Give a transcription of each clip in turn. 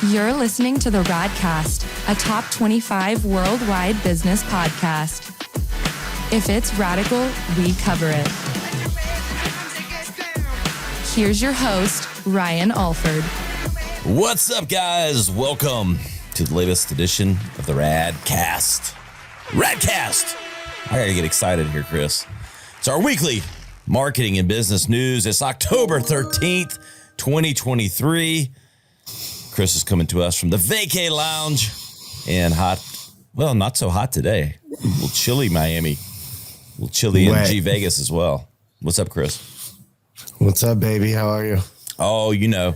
You're listening to the Radcast, a top 25 worldwide business podcast. If it's radical, we cover it. Here's your host, Ryan Alford. What's up, guys? Welcome to the latest edition of the Radcast. Radcast! I gotta get excited here, Chris. It's our weekly marketing and business news. It's October 13th, 2023. Chris is coming to us from the Vaycay Lounge and hot, well, not so hot today. A little chilly Miami, a little chilly in G Vegas as well. What's up, Chris? What's up, baby? How are you? Oh, you know,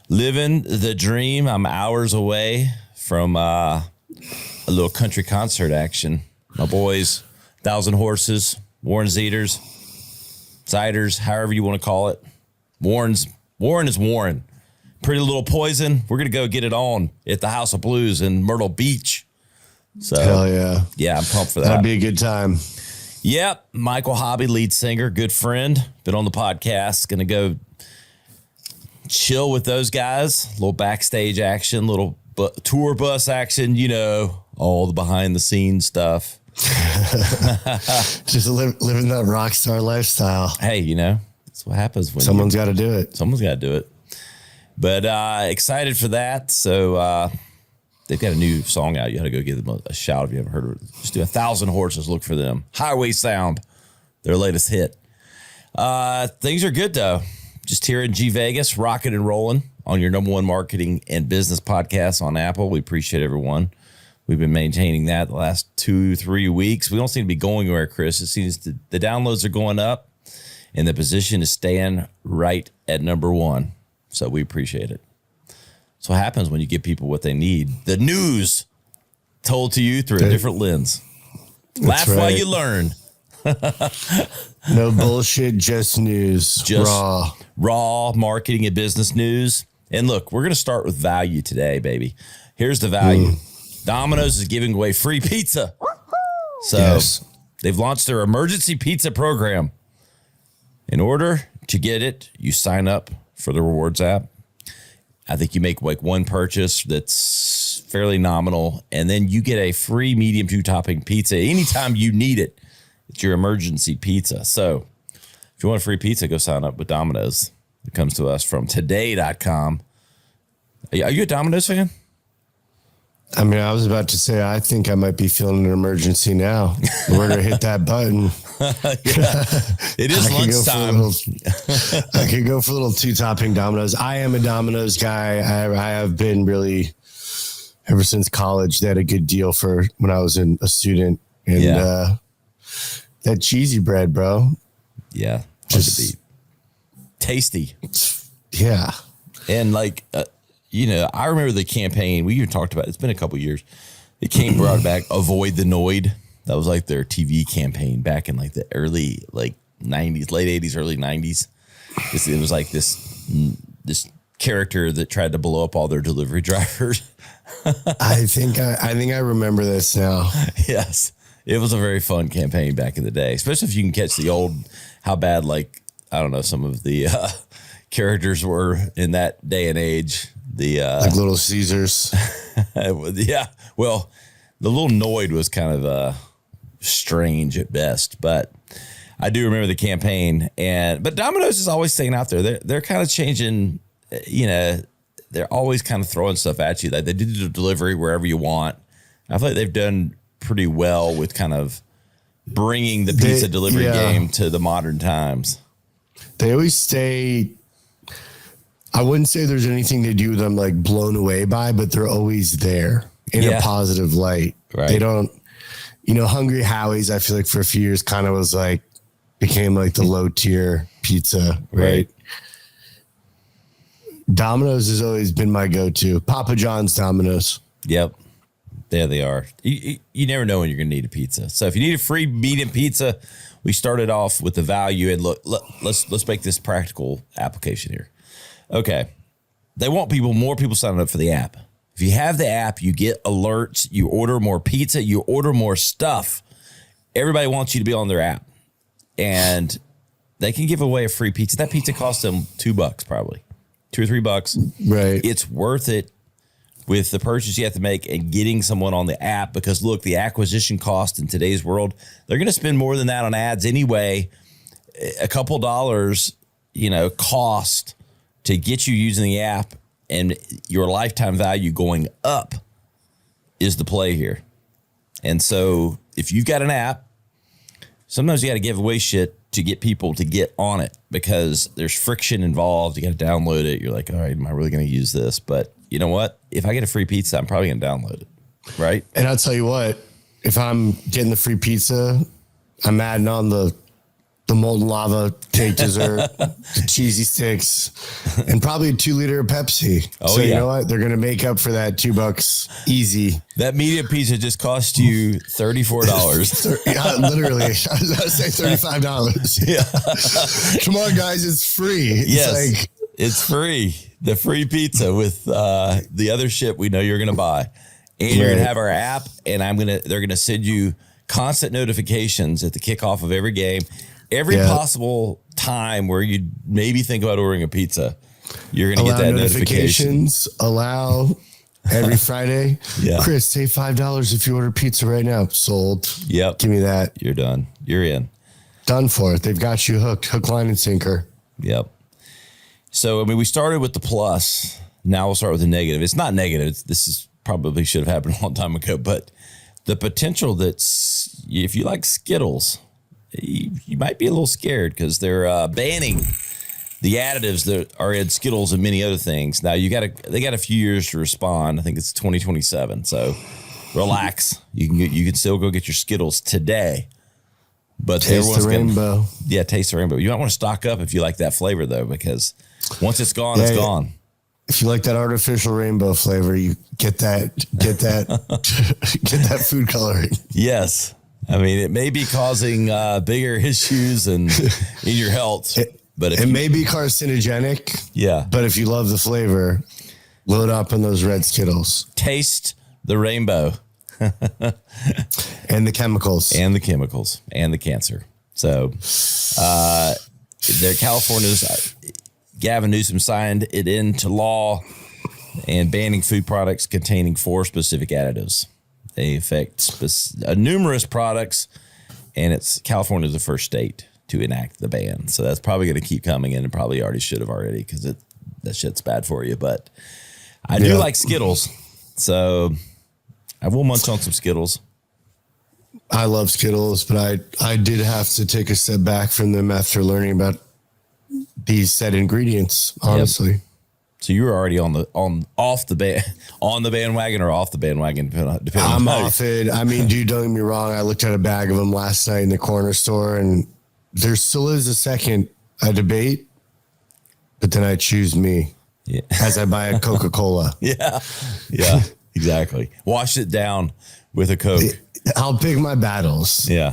living the dream. I'm hours away from a little country concert action. My boys, 1,000 Horses, Warren Ciders, however you want to call it. Warren is Warren. Pretty Little Poison. We're going to go get it on at the House of Blues in Myrtle Beach. So, hell yeah. Yeah, I'm pumped for that. That'd be a good time. Yep. Michael Hobby, lead singer, good friend. Been on the podcast. Going to go chill with those guys. A little backstage action, little tour bus action, you know, all the behind the scenes stuff. Just living that rock star lifestyle. Hey, you know, that's what happens when someone's got to do it. Someone's got to do it. But excited for that. So they've got a new song out. You got to go give them a shout if you haven't heard of it. Just do 1,000 Horses. Look for them. Highway Sound, their latest hit. Things are good, though. Just here in G Vegas, rocking and rolling on your number one marketing and business podcast on Apple. We appreciate everyone. We've been maintaining that the last 2-3 weeks. We don't seem to be going anywhere, Chris. It seems the downloads are going up, and the position is staying right at number one. So we appreciate it. So what happens when you give people what they need? The news told to you through a different lens. Laugh while you learn. No bullshit, just news. Just raw marketing and business news. And look, we're going to start with value today, baby. Here's the value. Domino's is giving away free pizza. So they've launched their emergency pizza program. In order to get it, you sign up for the rewards app. I think you make like one purchase that's fairly nominal, and then you get a free medium 2-topping pizza anytime you need it. It's your emergency pizza. So if you want a free pizza, go sign up with Domino's. It comes to us from today.com. Are you a Domino's fan? I mean, I was about to say, I think I might be feeling an emergency now. We're going to hit that button. It is lunchtime. I could go for a little 2-topping Domino's. I am a Domino's guy. I have been really, ever since college. They had a good deal for when I was a student. And that cheesy bread, bro. Yeah. Hard to beat. Tasty. Yeah. And like, you know, I remember the campaign. We even talked about it. It's been a couple years. It brought back Avoid the Noid. That was like their TV campaign back in like the early 90s, late 80s, early 90s. It was like this character that tried to blow up all their delivery drivers. I think I remember this now. Yes. It was a very fun campaign back in the day, especially if you can catch the old, how bad, like, I don't know, some of the characters were in that day and age. Like Little Caesars. Yeah. Well, the little Noid was kind of strange at best, but I do remember the campaign. But Domino's is always staying out there. They're kind of changing, you know, they're always kind of throwing stuff at you. They do the delivery wherever you want. I feel like they've done pretty well with kind of bringing the pizza delivery game to the modern times. They always stay. I wouldn't say there's anything they do them like blown away by, but they're always there in a positive light. Right. They don't, you know, Hungry Howie's, I feel like for a few years kind of was like, became like the low tier pizza. Right. Domino's has always been my go-to. Papa John's Domino's. Yep. There they are. You never know when you're going to need a pizza. So if you need a free medium pizza, we started off with the value. And look, let's make this practical application here. Okay. They want more people signing up for the app. If you have the app, you get alerts, you order more pizza, you order more stuff. Everybody wants you to be on their app. And they can give away a free pizza. That pizza costs them $2 probably. $2 or $3. Right. It's worth it with the purchase you have to make and getting someone on the app, because look, the acquisition cost in today's world, they're going to spend more than that on ads anyway. A couple dollars, cost to get you using the app, and your lifetime value going up is the play here. And so if you've got an app, sometimes you got to give away shit to get people to get on it, because there's friction involved. You got to download it. You're like, all right, am I really going to use this? But you know what? If I get a free pizza, I'm probably going to download it. Right. And I'll tell you what, if I'm getting the free pizza, I'm adding on the molten lava cake dessert, the cheesy sticks, and probably a 2-liter of Pepsi. Oh, so yeah. You know what? They're going to make up for that $2 easy. That medium pizza just cost you $34. Yeah, literally. I was about to say $35. Yeah. Come on, guys. It's free. Yes, it's free. The free pizza with the other shit we know you're going to buy. And you're going to have our app, and they're going to send you constant notifications at the kickoff of every game. Every possible time where you maybe think about ordering a pizza, you're going to get that notification. Allow every Friday. Yeah. Chris, save $5 if you order pizza right now. Sold. Yep. Give me that. You're done. You're in. Done for it. They've got you hooked, hook, line, and sinker. Yep. So, we started with the plus. Now we'll start with the negative. It's not negative. This probably should have happened a long time ago, but the potential that's, if you like Skittles, you might be a little scared because they're banning the additives that are in Skittles and many other things. Now they got a few years to respond. I think it's 2027. So relax. You can still go get your Skittles today. But taste the rainbow. Taste the rainbow. You might want to stock up if you like that flavor though, because once it's gone, it's gone. If you like that artificial rainbow flavor, you get that get that food coloring. Yes. I mean, it may be causing bigger issues in your health, but it may be carcinogenic. Yeah. But if you love the flavor, load up on those red Skittles. Taste the rainbow. And the chemicals. And the cancer. So California's Gavin Newsom signed it into law and banning food products containing 4 specific additives. They affect numerous products, and California is the first state to enact the ban. So that's probably going to keep coming in, and probably already should have already, because that shit's bad for you. But I do like Skittles, so I will munch on some Skittles. I love Skittles, but I did have to take a step back from them after learning about these set ingredients, honestly. Yep. So you were already on the bandwagon or off the bandwagon, depending I'm on off it. I mean, dude, don't get me wrong. I looked at a bag of them last night in the corner store, and there still is a second I debate, but then I choose me as I buy a Coca-Cola. Yeah, exactly. Wash it down with a Coke. I'll pick my battles. Yeah,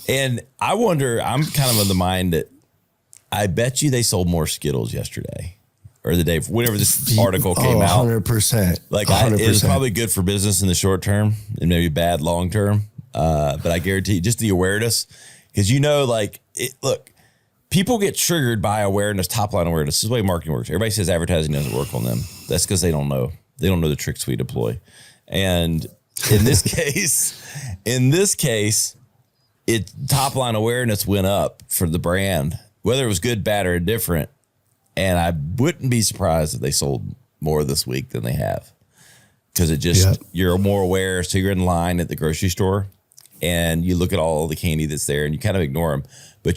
And I wonder. I'm kind of of the mind that I bet you they sold more Skittles yesterday. Or the day, whenever this article came out. 100%. Like, it was probably good for business in the short term and maybe bad long term. But I guarantee just the awareness, because look, people get triggered by awareness, top line awareness. This is the way marketing works. Everybody says advertising doesn't work on them. That's because they don't know. They don't know the tricks we deploy. And in this case, top line awareness went up for the brand, whether it was good, bad, or indifferent. And I wouldn't be surprised if they sold more this week than they have, because you're more aware. So you're in line at the grocery store and you look at all the candy that's there and you kind of ignore them. But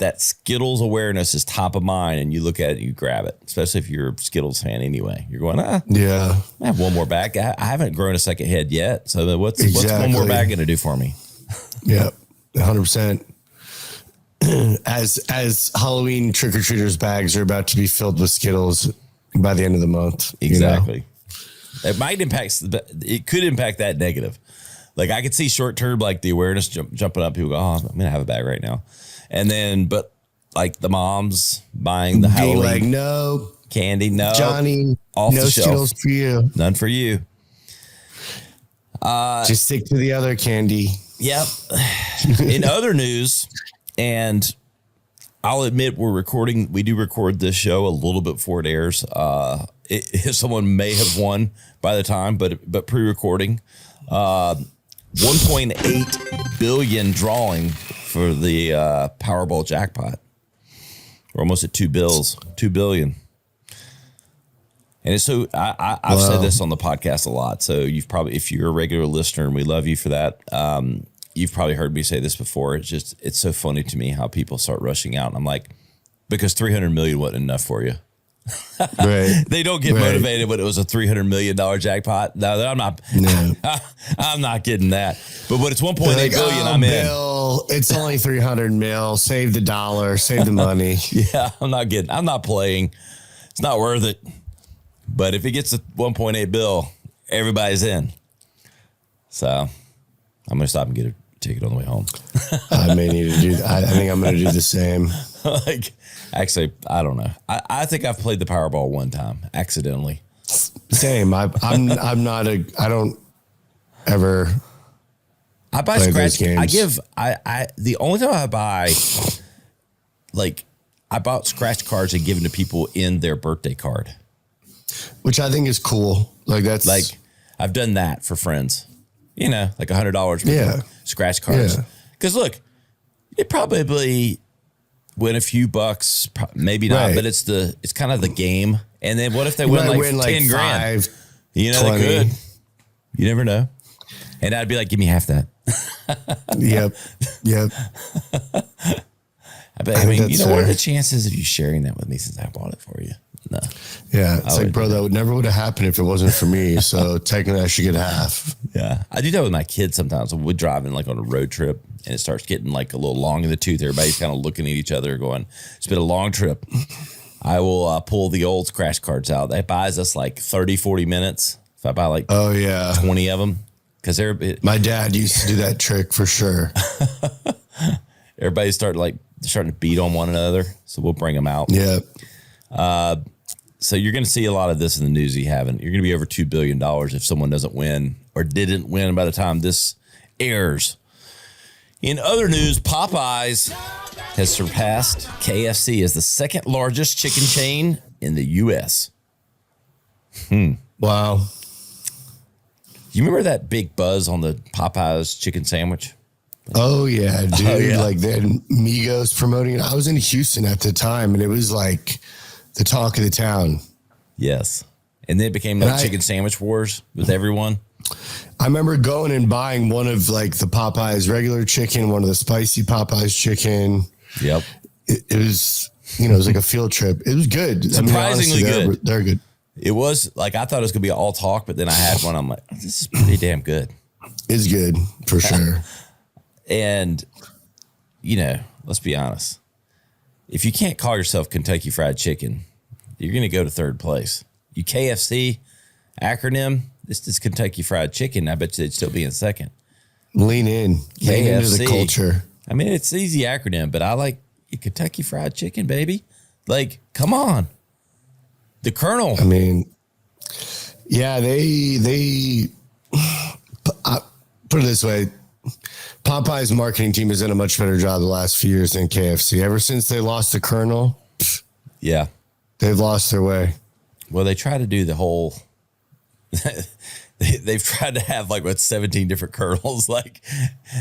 that Skittles awareness is top of mind, and you look at it and you grab it, especially if you're a Skittles fan anyway. You're going, I have one more bag. I haven't grown a second head yet. So what's one more bag going to do for me? Yeah, 100%. As Halloween trick-or-treaters bags are about to be filled with Skittles by the end of the month. Exactly. It might it could impact that negative. Like, I could see short term, like the awareness jumping up. People go, I'm going to have a bag right now. And then, but like the moms buying the Halloween like, no candy. No, Johnny, off no the shelf. Skittles for you. None for you. Just stick to the other candy. Yep. In other news, and I'll admit we do record this show a little bit before it airs. Someone may have won by the time, but pre-recording. 1.8 billion drawing for the Powerball Jackpot. We're almost at 2 billion. And it's so I've said this on the podcast a lot. So you've probably, if you're a regular listener, and we love you for that, you've probably heard me say this before. It's so funny to me how people start rushing out. And I'm like, because 300 million wasn't enough for you. Right. They don't get motivated when it was a $300 million jackpot. No, I'm not. No. I'm not getting that. But when it's 1.8 billion, I'm Bill, in. It's only 300 mil. Save the dollar. Save the money. Yeah, I'm not playing. It's not worth it. But if it gets a 1.8 bill, everybody's in. So I'm gonna stop and get a ticket on the way home. I may need to do that. I think I'm gonna do the same. Actually, I don't know. I think I've played the Powerball one time accidentally. Same. I don't ever. I buy scratch. The only time I buy, I bought scratch cards and given to people in their birthday card, which I think is cool. I've done that for friends. You know, like $100 for scratch cards. Because look, it probably win a few bucks, maybe not, but it's kind of the game. And then what if they win like 10 grand? 5, you know, 20. They could. You never know. And I'd be like, give me half that. Yep. I mean, what are the chances of you sharing that with me since I bought it for you? No. Yeah. It's like, bro, that never would have happened if it wasn't for me. So technically I should get half. Yeah. I do that with my kids sometimes. We're driving on a road trip and it starts getting a little long in the tooth. Everybody's kind of looking at each other going, it's been a long trip. I will pull the old scratch cards out. That buys us 30, 40 minutes. If I buy 20 of them. Because my dad used to do that trick for sure. Everybody's starting to beat on one another. So we'll bring them out. Yeah. So you're going to see a lot of this in the news you haven't. You're going to be over $2 billion if someone doesn't win or didn't win by the time this airs. In other news, Popeyes has surpassed KFC as the second largest chicken chain in the U.S. Wow. You remember that big buzz on the Popeyes chicken sandwich? Oh, yeah, dude. Oh, yeah. They had Migos promoting it. I was in Houston at the time, and it was the talk of the town. Yes. And then it became chicken sandwich wars with everyone. I remember going and buying one of the Popeyes regular chicken, one of the spicy Popeyes chicken. Yep. It was, it was like a field trip. It was good. Surprisingly good. They're good. It was I thought it was going to be all talk, but then I had one. I'm like, this is pretty damn good. It's good for sure. And, let's be honest. If you can't call yourself Kentucky Fried Chicken, you're going to go to third place. You KFC acronym, this is Kentucky Fried Chicken. I bet you they'd still be in second. Lean in. Lean into the culture. I mean, it's an easy acronym, but I like Kentucky Fried Chicken, baby. Come on. The Colonel. I mean, yeah, they put it this way. Popeye's marketing team has done a much better job the last few years than KFC. Ever since they lost the Colonel, they've lost their way. Well, they try to do the whole. They've tried to have 17 different kernels.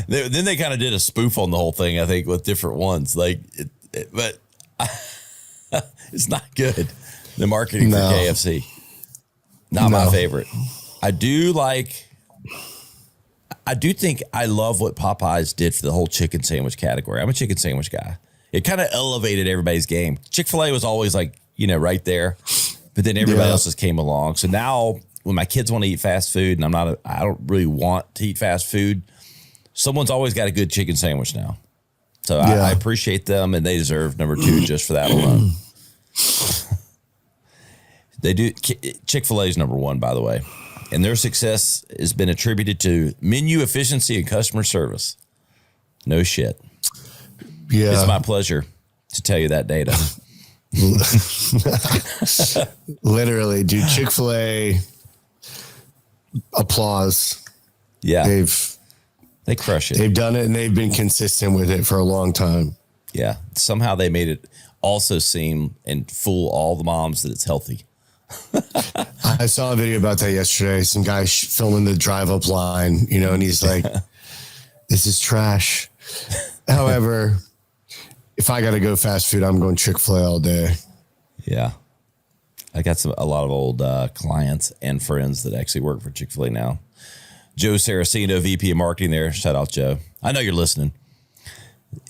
Then they kind of did a spoof on the whole thing. I think with different ones. But it's not good. The marketing for KFC, not my favorite. I do think I love what Popeyes did for the whole chicken sandwich category. I'm a chicken sandwich guy. It kind of elevated everybody's game. Chick-fil-A was always right there, but then everybody else's came along. So now when my kids want to eat fast food and I don't really want to eat fast food, someone's always got a good chicken sandwich now. So I appreciate them, and they deserve number 2 just for that alone. They do. Chick-fil-A is number 1, by the way. And their success has been attributed to menu efficiency and customer service. No shit. Yeah. It's my pleasure to tell you that data. Literally, dude. Chick-fil-A, applause. Yeah. They crush it. They've done it, and they've been consistent with it for a long time. Yeah. Somehow they made it also seem and fool all the moms that it's healthy. I saw a video about that yesterday. Some guy filming the drive-up line, and he's like, "This is trash." However, if I got to go fast food, I'm going Chick-fil-A all day. Yeah. I got a lot of old clients and friends that actually work for Chick-fil-A now. Joe Saraceno, VP of Marketing there. Shout out, Joe. I know you're listening.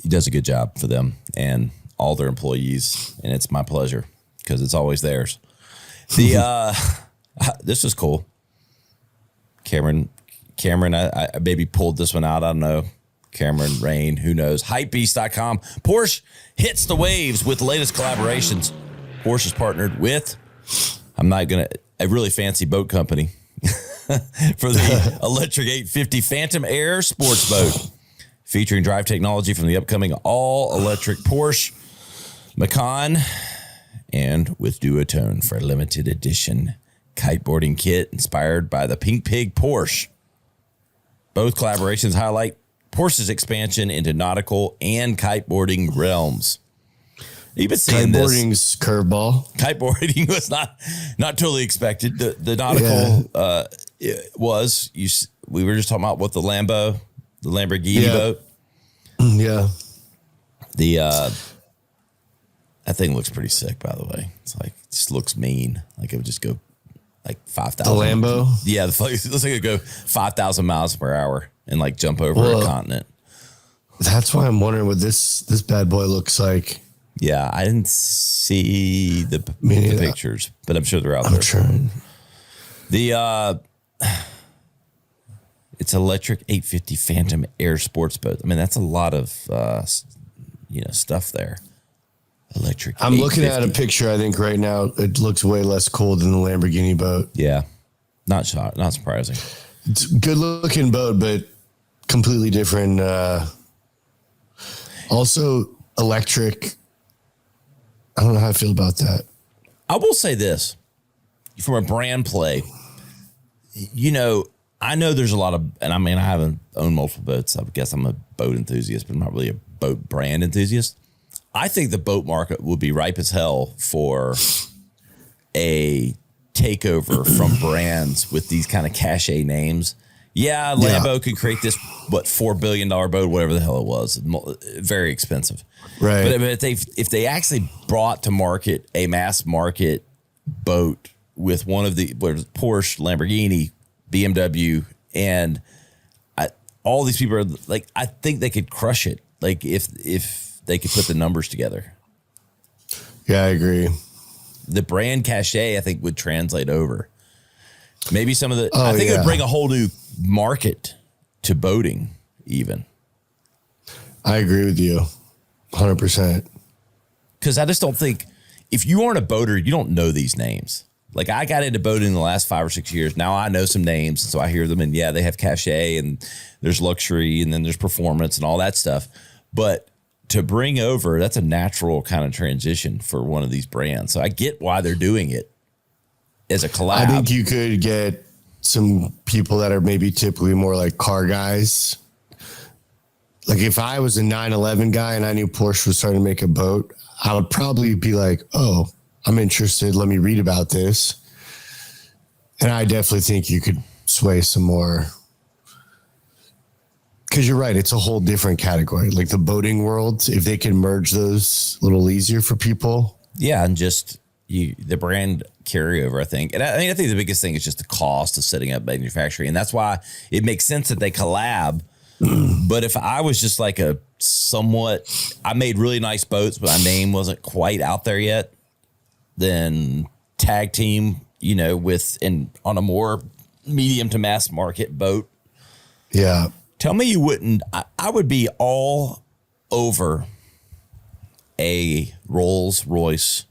He does a good job for them and all their employees, and it's my pleasure because it's always theirs. This is cool. Cameron, I maybe pulled this one out. I don't know. Cameron, Rain, who knows? Hypebeast.com. Porsche hits the waves with the latest collaborations. Porsche has partnered with, a really fancy boat company for the electric 850 Phantom Air sports boat, featuring drive technology from the upcoming all-electric Porsche Macan, and with duotone for a limited edition kiteboarding kit inspired by the Pink Pig Porsche. Both collaborations highlight Porsche's expansion into nautical and kiteboarding realms. You've been seeing kiteboarding's curveball. Kiteboarding was not totally expected. The nautical was. We were just talking about what the Lamborghini boat. Yeah. That thing looks pretty sick, by the way. It just looks mean. Like it would just go like 5,000. The Lambo? Yeah, it looks like it would go 5,000 miles per hour and like jump over a continent. That's why I'm wondering what this bad boy looks like. Yeah, I didn't see the pictures, but I'm sure they're out there. I'm trying. It's electric 850 Phantom Air sports boat. I mean, that's a lot of stuff there. Electric. I'm looking at a picture. I think right now it looks way less cool than the Lamborghini boat. Yeah, not surprising. It's a good looking boat, but completely different. Also electric. I don't know how I feel about that. I will say this from a brand play. I know there's a lot of, and I mean, I haven't owned multiple boats. I guess I'm a boat enthusiast, but I'm not really a boat brand enthusiast. I think the boat market would be ripe as hell for a takeover from brands with these kind of cachet names. Yeah, Lambo could create this, $4 billion boat, whatever the hell it was. Very expensive. Right. But if they actually brought to market a mass market boat with one of the Porsche, Lamborghini, BMW, and all these people are like, I think they could crush it. Like if they could put the numbers together. Yeah, I agree. The brand cachet, I think, would translate over. Maybe some of I think it would bring a whole new market to boating even. I agree with you 100%. Because I just don't think, if you aren't a boater, you don't know these names. Like I got into boating in the last 5 or 6 years. Now I know some names, and so I hear them, and yeah, they have cachet, and there's luxury, and then there's performance and all that stuff. But to bring over, that's a natural kind of transition for one of these brands. So I get why they're doing it as a collab. I think you could get some people that are maybe typically more like car guys. Like if I was a 911 guy and I knew Porsche was starting to make a boat, I would probably be like, oh, I'm interested. Let me read about this. And I definitely think you could sway some more. Because you're right, it's a whole different category. Like the boating world, if they can merge those a little easier for people. Yeah, and just the brand carryover, I think. And I think the biggest thing is just the cost of setting up manufacturing. And that's why it makes sense that they collab. But if I was just like I made really nice boats, but my name wasn't quite out there yet, then tag team, on a more medium to mass market boat. Yeah. Tell me you wouldn't. I would be all over a Rolls Royce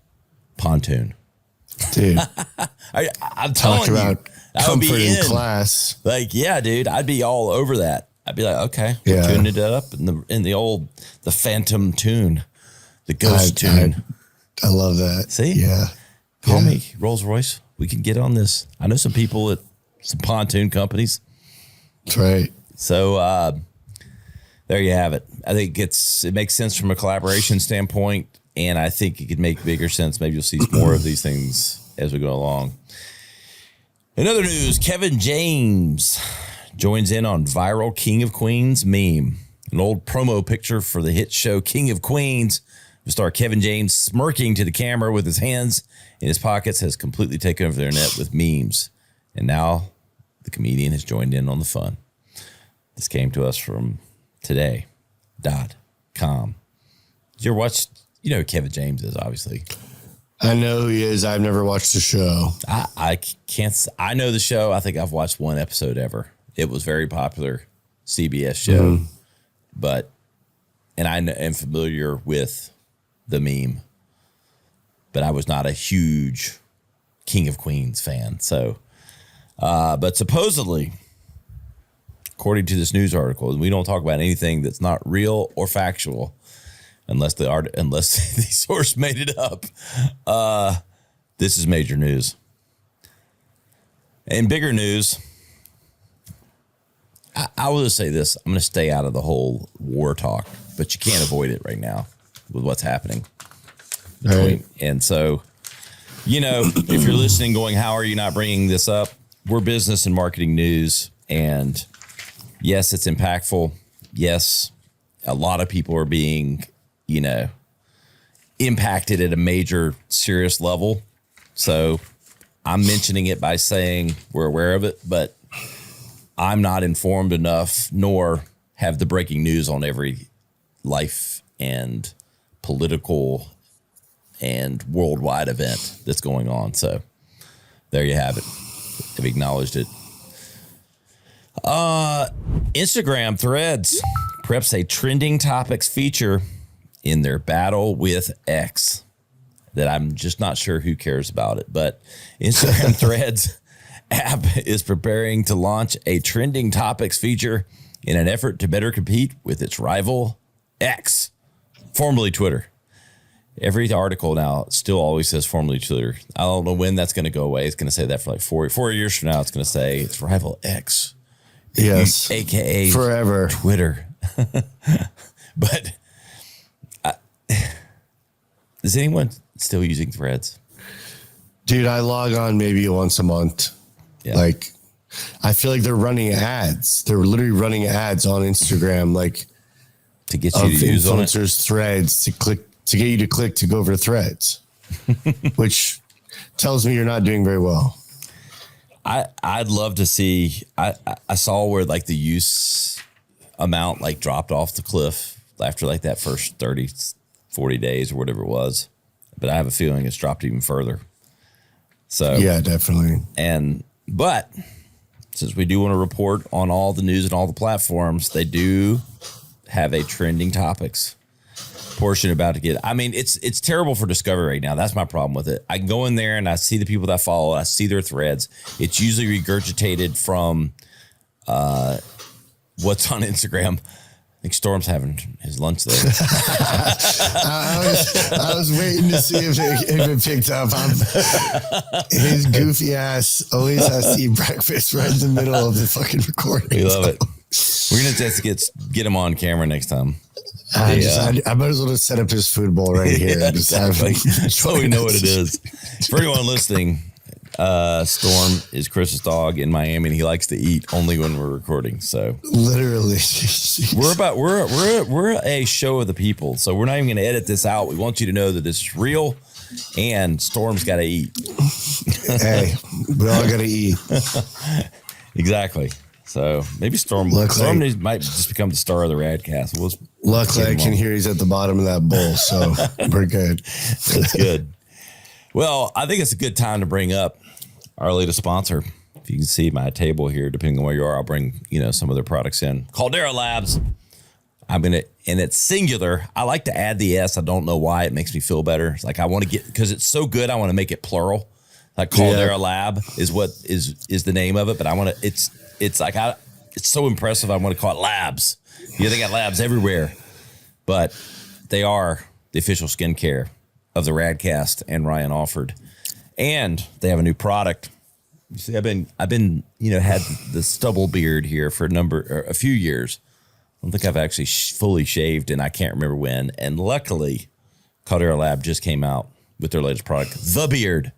pontoon. Dude. I'm telling you. About comfort in class. Like, yeah, dude, I'd be all over that. I'd be like, okay, we're tuning it up in the Phantom tune, the ghost tune. I love that. See? Yeah. Call me Rolls Royce. We can get on this. I know some people at some pontoon companies. That's right. So there you have it. I think it makes sense from a collaboration standpoint, and I think it could make bigger sense. Maybe you'll see more of these things as we go along. In other news, Kevin James joins in on viral King of Queens meme. An old promo picture for the hit show King of Queens. The star Kevin James smirking to the camera with his hands in his pockets has completely taken over the internet with memes. And now the comedian has joined in on the fun. This came to us from today.com. Did you ever watch, you know who Kevin James is, obviously. I know who he is. I've never watched the show. I can't, I know the show. I think I've watched one episode ever. It was very popular CBS show, and I am familiar with the meme, but I was not a huge King of Queens fan. So, but supposedly, according to this news article, and we don't talk about anything that's not real or factual, unless the source made it up. This is major news. And bigger news, I will just say this. I'm going to stay out of the whole war talk, but you can't avoid it right now with what's happening. Right. And so, you know, if you're listening going, how are you not bringing this up? We're business and marketing news. And yes, it's impactful. Yes, a lot of people are being, you know, impacted at a major, serious level. So I'm mentioning it by saying we're aware of it, but I'm not informed enough, nor have the breaking news on every life and political and worldwide event that's going on. So there you have it. I've acknowledged it. Instagram Threads preps a trending topics feature in their battle with X that I'm just not sure who cares about it, but Instagram Threads app is preparing to launch a trending topics feature in an effort to better compete with its rival X, formerly Twitter. Every article now still always says formerly Twitter. I don't know when that's going to go away. It's going to say that for like 4 years from now. It's going to say it's rival X. Yes. AKA forever Twitter. But is anyone still using Threads? Dude, I log on maybe once a month. Yeah. Like, I feel like they're running ads. They're literally running ads on Instagram, like to get you to use on it. Influencers Threads to get you to click to go over to Threads, which tells me you're not doing very well. I'd love to see. I saw where like the use amount like dropped off the cliff after like that first 30, 40 days or whatever it was. But I have a feeling it's dropped even further. So yeah, definitely. But since we do want to report on all the news and all the platforms, they do have a trending topics portion about to get. I mean, it's terrible for discovery right now. That's my problem with it. I can go in there and I see the people that I follow. I see their threads. It's usually regurgitated from what's on Instagram. I think Storm's having his lunch there. I was waiting to see if it picked up. His goofy ass always has to eat breakfast right in the middle of the fucking recording. We love it. We're gonna just get him on camera next time. I might as well just set up his food bowl right here. Yeah, and just exactly. have So we know what it is. For anyone listening, Storm is Chris's dog in Miami, and he likes to eat only when we're recording. So literally, we're a show of the people. So we're not even going to edit this out. We want you to know that this is real, and Storm's got to eat. Hey, we all got to eat. Exactly. So maybe Storm might just become the star of the Radcast. Luckily, I can hear he's at the bottom of that bowl, so we're good. That's good. Well, I think it's a good time to bring up our latest sponsor. If you can see my table here, depending on where you are, I'll bring some of their products in. Caldera Labs. And it's singular. I like to add the S. I don't know why. It makes me feel better. It's like I want to because it's so good. I want to make it plural. Like Caldera Lab is what is the name of it, but I want to. It's so impressive. I want to call it Labs. Yeah, they got labs everywhere, but they are the official skincare of the Radcast and Ryan Alford, and they have a new product. You see, I've been had the stubble beard here for a few years. don't think I've actually fully shaved, and I can't remember when. And luckily, Caldera Lab just came out with their latest product, The Beard.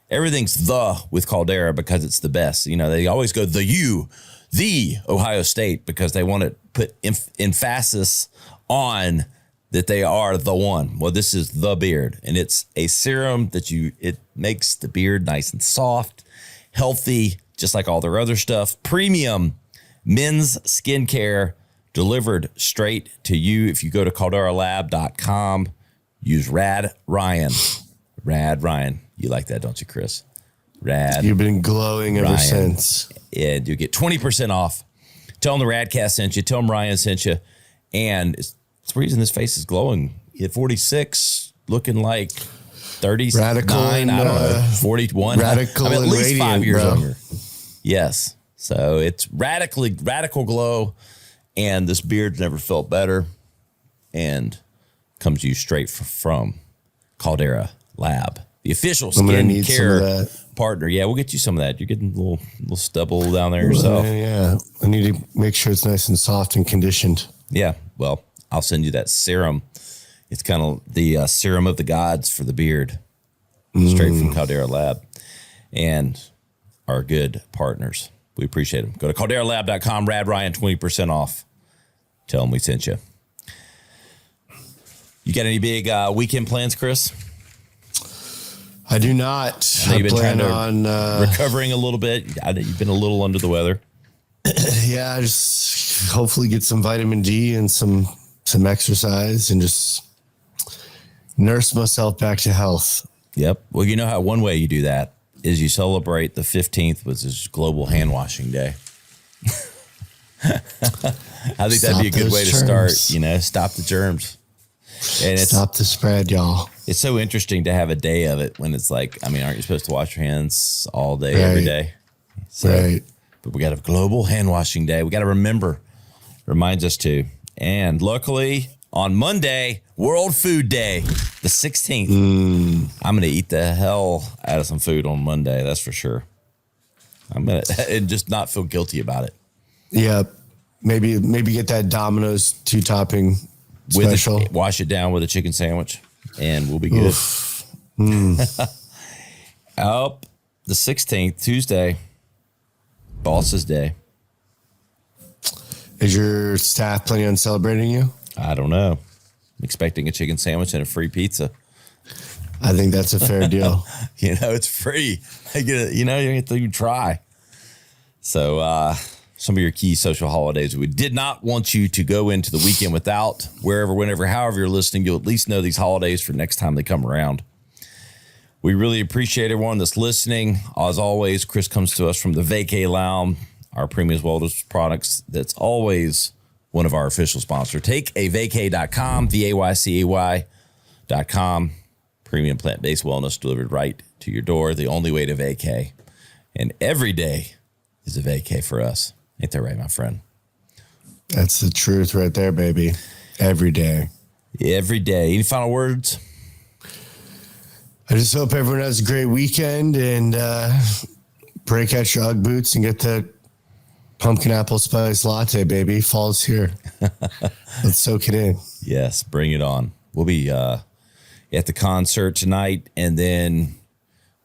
Everything's the with Caldera because it's the best. You know, they always go the Ohio State, because they want to put emphasis on that they are the one. Well, this is The Beard, and it's a serum that it makes the beard nice and soft, healthy, just like all their other stuff. Premium men's skincare delivered straight to you. If you go to calderalab.com, use Rad Ryan. You like that, don't you, Chris? Rad. You've been glowing ever since. And you get 20% off. Tell them the Radcast sent you. Tell them Ryan sent you. And it's the reason this face is glowing. At 46, looking like 39, radical and, I don't know, 41. Radical, I'm at least radiant, 5 years bro. younger. Yes. So it's radical glow. And this beard's never felt better. And comes to you straight from Caldera Lab, the official skincare partner. Yeah, we'll get you some of that. You're getting a little stubble down there yourself. Yeah, I need to make sure it's nice and soft and conditioned. Yeah, well, I'll send you that serum. It's kind of the serum of the gods for the beard, straight from Caldera Lab, and our good partners. We appreciate them. Go to calderalab.com, Rad Ryan, 20% off. Tell them we sent you. You got any big weekend plans, Chris? I do not. I know you've been trying on recovering a little bit. I know you've been a little under the weather. Yeah, just hopefully get some vitamin D and some exercise and just nurse myself back to health. Yep. Well, you know how one way you do that is you celebrate the 15th, which is Global Handwashing Day. I think that'd be a good way to start. You know, stop the germs. And stop the spread, y'all. It's so interesting to have a day of it when it's like, I mean, aren't you supposed to wash your hands all day, every day? So, right. But we got a Global Hand Washing Day. We got to remember, reminds us to. And luckily, on Monday, World Food Day, the 16th. I'm going to eat the hell out of some food on Monday. That's for sure. I'm going to, and just not feel guilty about it. Yeah. Maybe get that Domino's 2-topping special. Wash it down with a chicken sandwich, and we'll be good. Up the 16th, Tuesday, Boss's Day. Is your staff planning on celebrating you? I don't know. I'm expecting a chicken sandwich and a free pizza. I think that's a fair deal. You know, it's free. I get it. You know, you have to even try. So, some of your key social holidays. We did not want you to go into the weekend without, wherever, whenever, however you're listening, you'll at least know these holidays for next time they come around. We really appreciate everyone that's listening. As always, Chris comes to us from the Vaycay Lounge, our premium wellness products. That's always one of our official sponsors. Take a vaycay.com, VAYCAY.com. Premium plant-based wellness delivered right to your door. The only way to Vaycay. And every day is a Vaycay for us. Ain't that right, my friend? That's the truth right there, baby. Every day. Every day. Any final words? I just hope everyone has a great weekend and break out your Ugg boots and get that pumpkin apple spice latte, baby. Fall's here. Let's soak it in. Yes, bring it on. We'll be at the concert tonight, and then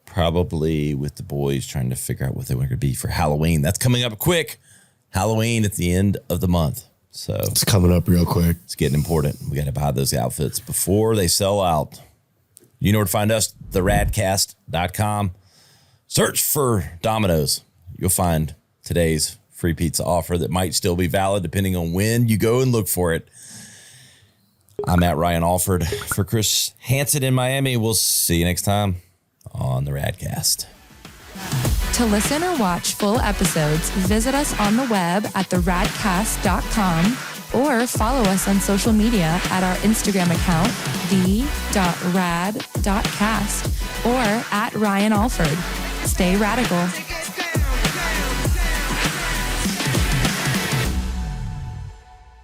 probably with the boys trying to figure out what they want to be for Halloween. That's coming up quick. Halloween at the end of the month. So it's coming up real quick. It's getting important. We got to buy those outfits before they sell out. You know where to find us, theradcast.com. Search for Domino's. You'll find today's free pizza offer that might still be valid depending on when you go and look for it. I'm at Ryan Alford for Chris Hansen in Miami. We'll see you next time on the Radcast. To listen or watch full episodes, visit us on the web at theradcast.com or follow us on social media at our Instagram account, the.rad.cast, or at Ryan Alford. Stay radical.